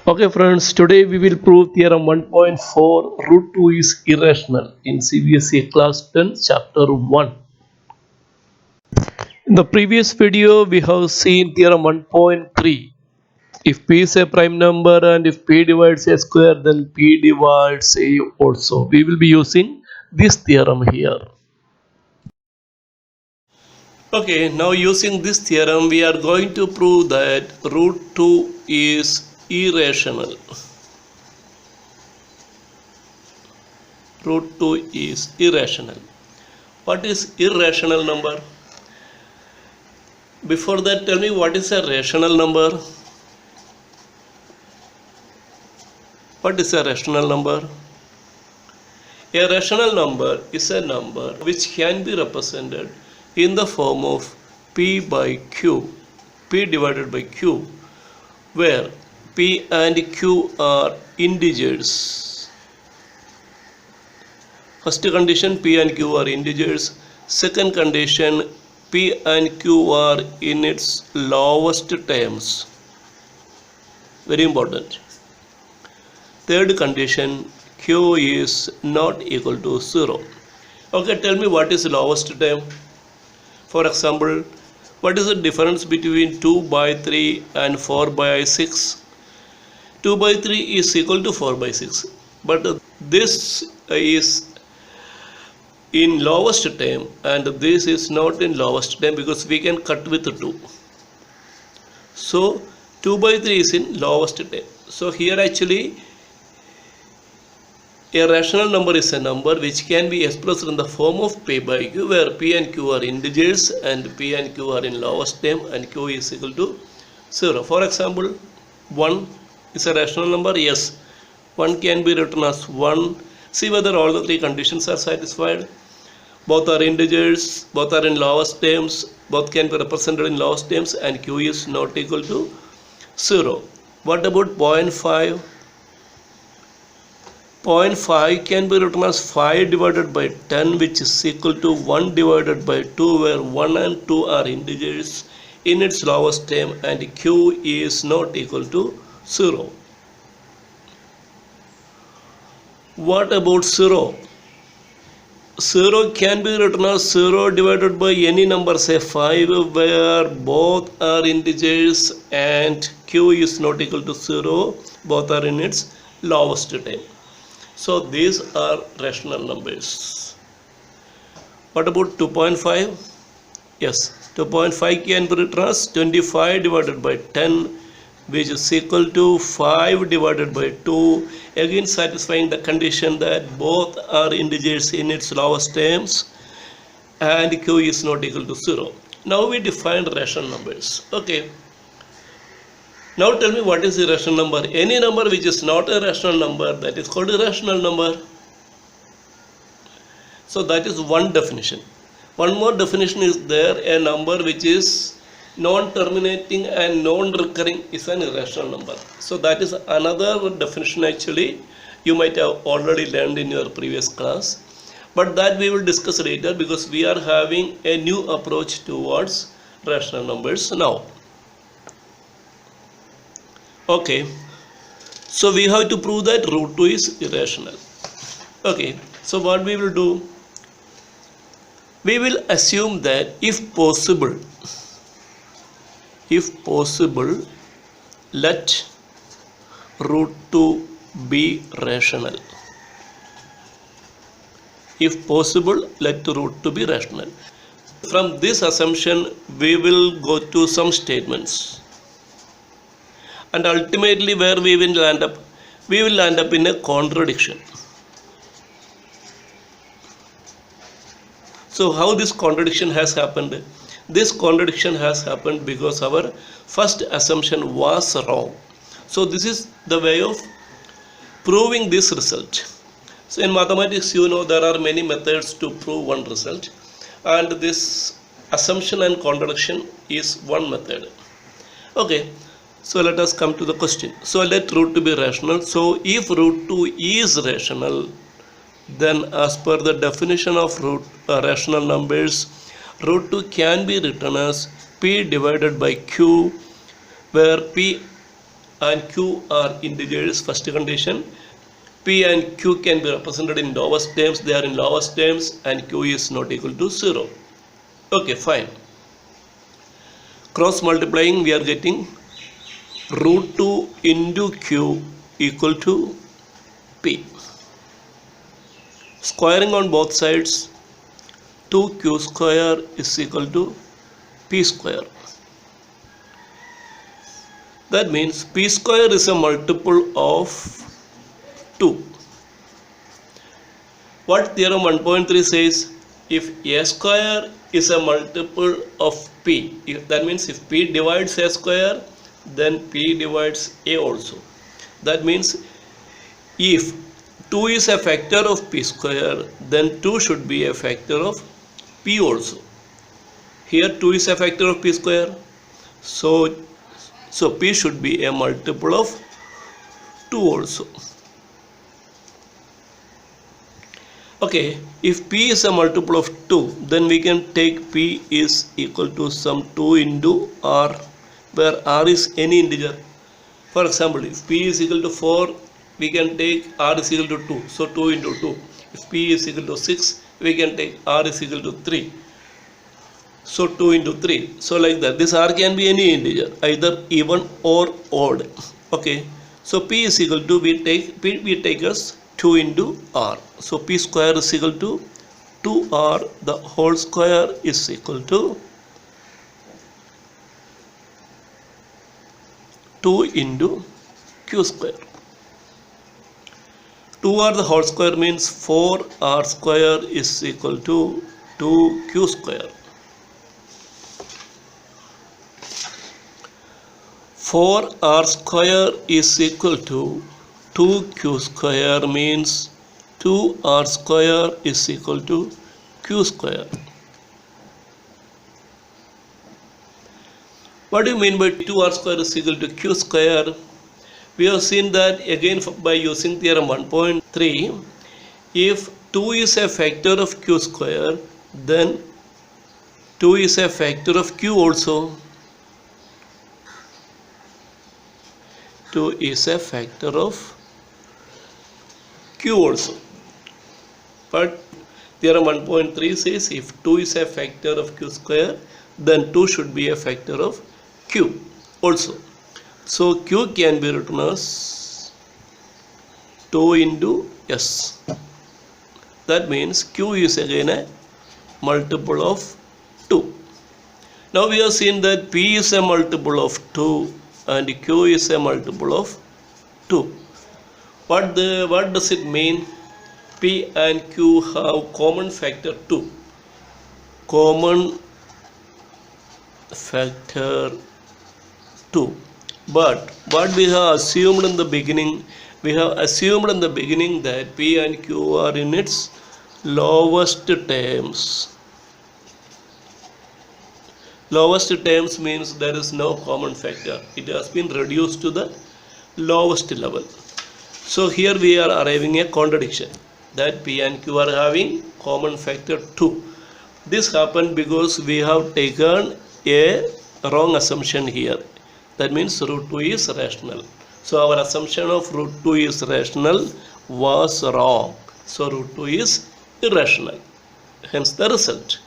Okay friends, today we will prove theorem 1.4 root 2 is irrational in CBSE class 10 chapter 1. In the previous video we have seen theorem 1.3. If p is a prime number and if p divides a square then p divides a also. We will be using this theorem here. Okay, now using this theorem we are going to prove that root 2 is irrational. Root 2 is irrational. What is irrational number? Before that, tell me what is a rational number? What is a rational number? A rational number is a number which can be represented in the form of p by q, p divided by q, where p and q are integers. First condition, p and q are integers. Second condition, p and q are in its lowest terms. Very important. Third condition, q is not equal to 0. Okay, tell me what is lowest term. For example, what is the difference between 2 by 3 and 4 by 6? 2 by 3 is equal to 4 by 6. But this is in lowest term and this is not in lowest term because we can cut with 2. So 2 by 3 is in lowest term. So here actually a rational number is a number which can be expressed in the form of p by q, where p and q are integers and p and q are in lowest term and q is equal to 0. For example, 1 is a rational number. Yes, 1 can be written as 1. See whether all the three conditions are satisfied. Both are integers, both are in lowest terms, both can be represented in lowest terms, and q is not equal to 0. What about 0.5? 0.5 can be written as 5 divided by 10, which is equal to 1 divided by 2, where 1 and 2 are integers in its lowest term and q is not equal to 0. What about 0? 0 can be written as 0 divided by any number, say 5, where both are integers and q is not equal to 0. Both are in its lowest term. So these are rational numbers. What about 2.5? Yes, 2.5 can be written as 25 divided by 10, which is equal to 5 divided by 2, again satisfying the condition that both are integers in its lowest terms and q is not equal to 0. Now we define rational numbers. Okay. Now tell me what is a rational number. Any number which is not a rational number, that is called a rational number. So that is one definition. One more definition is there, a number which is non-terminating and non-recurring is an irrational number. So that is another definition actually you might have already learned in your previous class. But that we will discuss later because we are having a new approach towards rational numbers now. Okay, so we have to prove that root 2 is irrational. Okay, so what we will do? We will assume that if possible, let root 2 be rational. If possible, let root 2 be rational. From this assumption, we will go to some statements. And ultimately where we will land up? We will land up in a contradiction. So how this contradiction has happened? This contradiction has happened because our first assumption was wrong. So this is the way of proving this result. So in mathematics, you know, there are many methods to prove one result, and this assumption and contradiction is one method. Okay. So let us come to the question. So let root 2 be rational. So if root 2 is rational, then as per the definition of rational numbers, root 2 can be written as p divided by q, where p and q are integers. First condition, p and q can be represented in lowest terms. They are in lowest terms and q is not equal to 0. Okay, fine. Cross multiplying, we are getting root 2 into q equal to p. Squaring on both sides, 2q square is equal to p square. That means p square is a multiple of 2. What theorem 1.3 says? If a square is a multiple of p, that means if p divides a square, then p divides a also. That means if 2 is a factor of p square, then 2 should be a factor of p also. Here 2 is a factor of p square, so p should be a multiple of 2 also. Okay, if p is a multiple of 2, then we can take p is equal to some 2 into r, where r is any integer. For example, if p is equal to 4, we can take r is equal to 2, so 2 into 2. If p is equal to 6, we can take r is equal to 3, so 2 into 3. So like that, this r can be any integer, either even or odd. Okay, so p is equal to, we take as 2 into r. So p square is equal to 2r, the whole square is equal to 2 into q square. 2r the whole square means 4r square is equal to 2q square. 4r square is equal to 2q square means 2r square is equal to q square. What do you mean by 2r square is equal to q square? We have seen that again by using theorem 1.3. If 2 is a factor of q square, then 2 is a factor of q also. 2 is a factor of q also. But theorem 1.3 says if 2 is a factor of q square, then 2 should be a factor of q also. So q can be written as 2 into s. That means q is again a multiple of 2. Now we have seen that p is a multiple of 2 and q is a multiple of 2. What does it mean? P and q have common factor 2. Common factor 2. But what we have assumed in the beginning, that p and q are in its lowest terms. Lowest terms means there is no common factor. It has been reduced to the lowest level. So here we are arriving at a contradiction, that p and q are having common factor 2. This happened because we have taken a wrong assumption here. That means root 2 is rational. So our assumption of root 2 is rational was wrong. So root 2 is irrational. Hence the result.